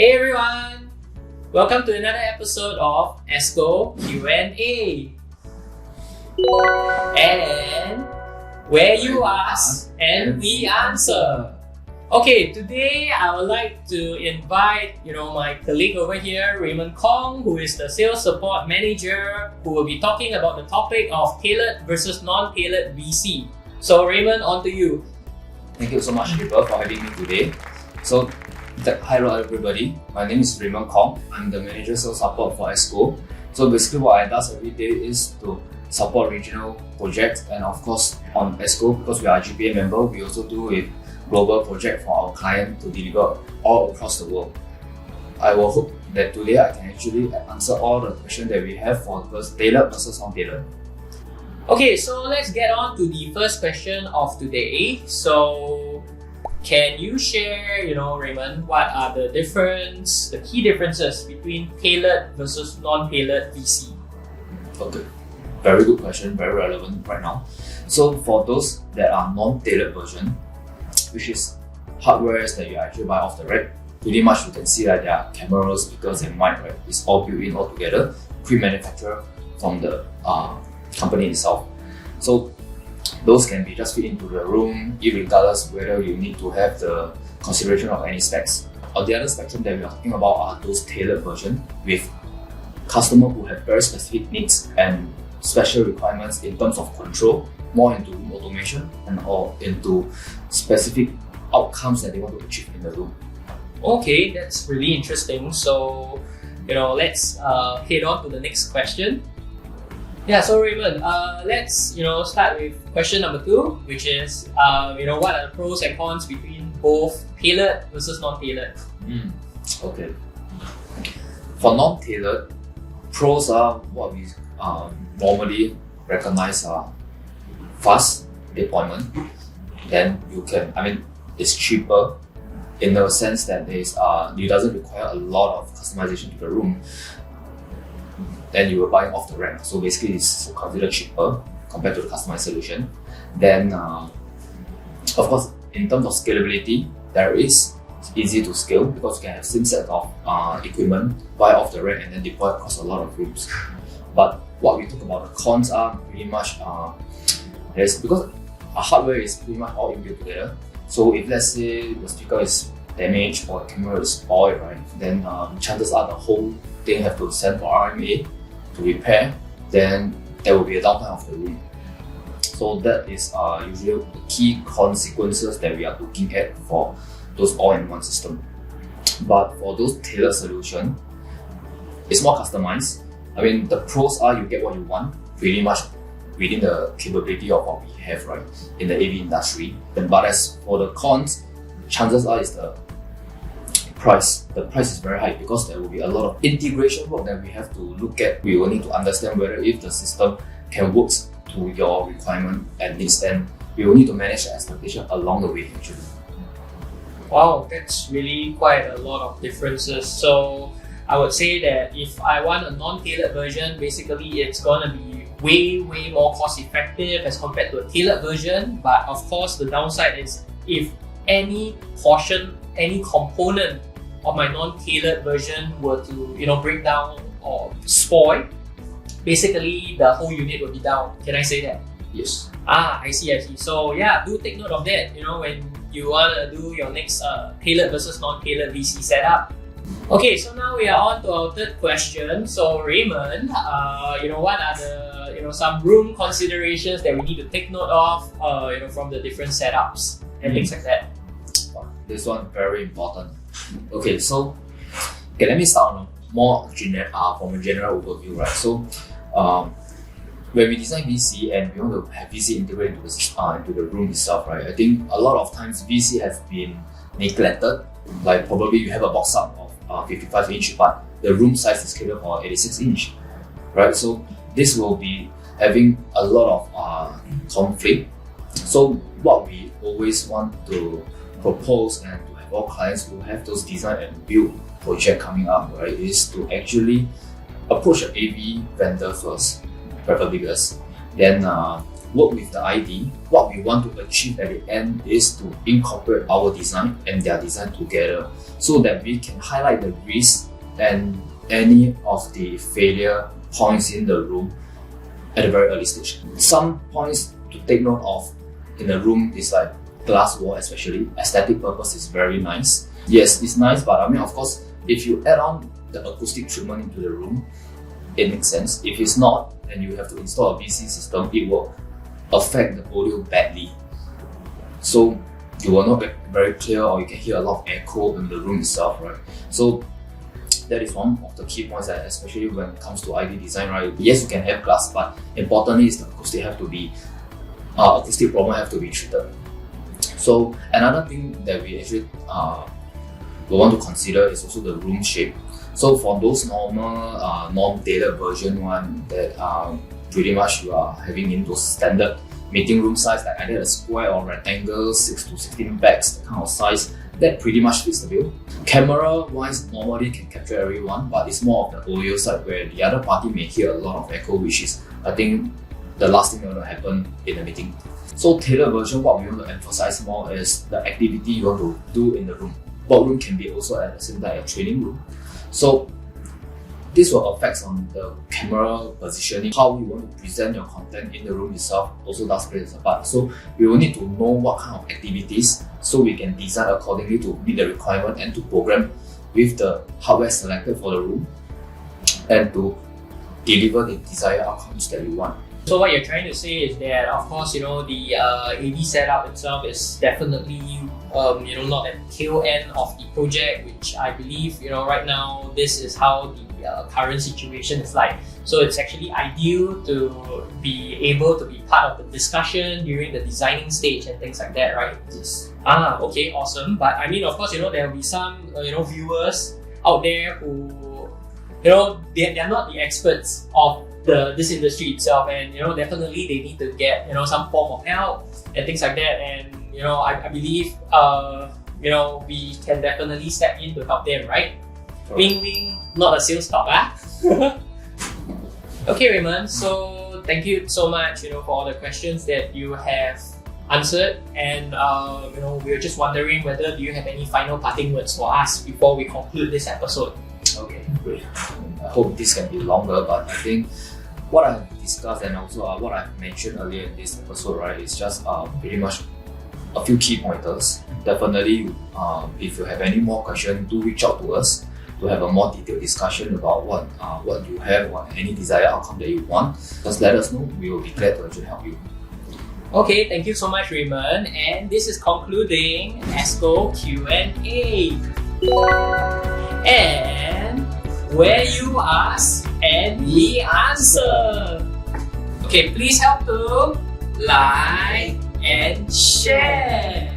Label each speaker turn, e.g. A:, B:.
A: Hey everyone! Welcome to another episode of Esco Q&A. And where you ask and we answer. Okay, today I would like to invite my colleague over here, Raymond Kong, who is the Sales Support Manager, who will be talking about the topic of tailored versus non-tailored VC. So Raymond, on to you.
B: Thank you so much, Japer, for having me today. So, hello everybody. My name is Raymond Kong. I'm the Manager Sales Support for Esco. So basically what I do every day is to support regional projects, and of course on Esco, because we are a GPA member, we also do a global project for our client to deliver all across the world. I will hope that today I can actually answer all the questions that we have for tailored versus non-tailored.
A: Okay, so let's get on to the first question of today. So can you share, Raymond, what are the key differences between tailored versus non-tailored VC?
B: Okay, very good question, very relevant right now. So for those that are non-tailored version, which is hardware that you actually buy off the rack, pretty much you can see that there are cameras, speakers and mic, right? It's all built in all together, pre-manufactured from the company itself. So those can be just fit into the room, irregardless whether you need to have the consideration of any specs. On the other spectrum that we are talking about are those tailored version with customers who have very specific needs and special requirements in terms of control, more into room automation and or into specific outcomes that they want to achieve in the room.
A: Okay, that's really interesting. So, let's head on to the next question. Yeah, so Raymond, let's start with question number 2, which is what are the pros and cons between both tailored versus non-tailored?
B: Okay. For non-tailored, pros are what we normally recognize are fast deployment. Then it's cheaper in the sense that it doesn't require a lot of customization to the room. Then you will buy off the rack. So basically it's considered cheaper compared to the customized solution. Then of course, in terms of scalability, it's easy to scale because you can have same set of equipment, buy off the rack and then deploy across a lot of rooms. But what we talk about the cons are pretty much because our hardware is pretty much all inbuilt together. So if let's say the speaker is damaged or the camera is spoiled, right, then chances are the whole thing have to send for RMA to repair, then there will be a downtime of the room. So that is usually the key consequences that we are looking at for those all-in-one system. But for those tailored solution, it's more customized. The pros are you get what you want, pretty much within the capability of what we have, right, in the AV industry. But as for the cons, chances are is the price. The price is very high because there will be a lot of integration work that we have to look at. We will need to understand whether if the system can work to your requirement and needs, and we will need to manage the expectation along the way actually.
A: Wow, that's really quite a lot of differences. So I would say that if I want a non-tailored version, basically it's gonna be way more cost effective as compared to a tailored version. But of course the downside is if any portion, any component of my non-tailored version were to break down or spoil, basically the whole unit will be down. Can I say that?
B: Yes.
A: I see. So yeah, do take note of that when you want to do your next tailored versus non-tailored VC setup. Okay, so now we are on to our third question. So Raymond, what are the some room considerations that we need to take note of from the different setups and things like that?
B: This one very important. Okay, so let me start on a more from a general overview, right? So when we design VC and we want to have VC integrated into the room itself, right? I think a lot of times VC has been neglected. Like probably you have a box up of 55 inch, but the room size is catered for 86 inch, right? So this will be having a lot of conflict. So what we always want to propose and to have all clients who have those design and build project coming up, right, is to actually approach an AV vendor first, preferably us. Then work with the ID. What we want to achieve at the end is to incorporate our design and their design together so that we can highlight the risks and any of the failure points in the room at a very early stage. Some points to take note of in the room is like glass wall, especially. Aesthetic purpose is very nice. Yes, it's nice, but I mean, of course, if you add on the acoustic treatment into the room, it makes sense. If it's not, and you have to install a VC system, it will affect the audio badly. So you will not get very clear, or you can hear a lot of echo in the room itself, right? So that is one of the key points, that especially when it comes to ID design, right? Yes, you can have glass, but importantly is the acoustic acoustic problem have to be treated. So another thing that we actually we want to consider is also the room shape. So for those normal non-tailored version one that pretty much you are having in those standard meeting room size, like either a square or rectangle, 6 to 16 bags, that kind of size, that pretty much fits the bill. Camera wise, normally can capture everyone, but it's more of the audio side where the other party may hear a lot of echo, which is, I think, the last thing that will happen in the meeting. So tailored version, what we want to emphasize more is the activity you want to do in the room. Boardroom can be also at the same time a training room. So this will affect on the camera positioning, how we want to present your content in the room itself also does play a part. So we will need to know what kind of activities so we can design accordingly to meet the requirement and to program with the hardware selected for the room and to deliver the desired outcomes that we want.
A: So what you're trying to say is that, of course, the AV setup itself is definitely not at the tail end of the project, which I believe right now this is how the current situation is like. So it's actually ideal to be able to be part of the discussion during the designing stage and things like that, right?
B: Yes.
A: Okay, awesome. But I mean, of course, there will be some viewers out there who they're not the experts of this industry itself, and definitely they need to get some form of help and things like that. And I believe we can definitely step in to help them, right?
B: Sure.
A: Wing wing, not a sales talk, Okay, Raymond. So thank you so much, for all the questions that you have answered, and we were just wondering whether do you have any final parting words for us before we conclude this episode?
B: Okay, great. I hope this can be longer, but I think what I've discussed and also what I've mentioned earlier in this episode, right, is just pretty much a few key pointers. Definitely, if you have any more questions, do reach out to us to have a more detailed discussion about what you have or any desired outcome that you want. Just let us know. We will be glad to actually help you.
A: Okay, thank you so much, Raymond. And this is concluding Esco Q&A. And where you ask and we answer. Okay, please help to like and share.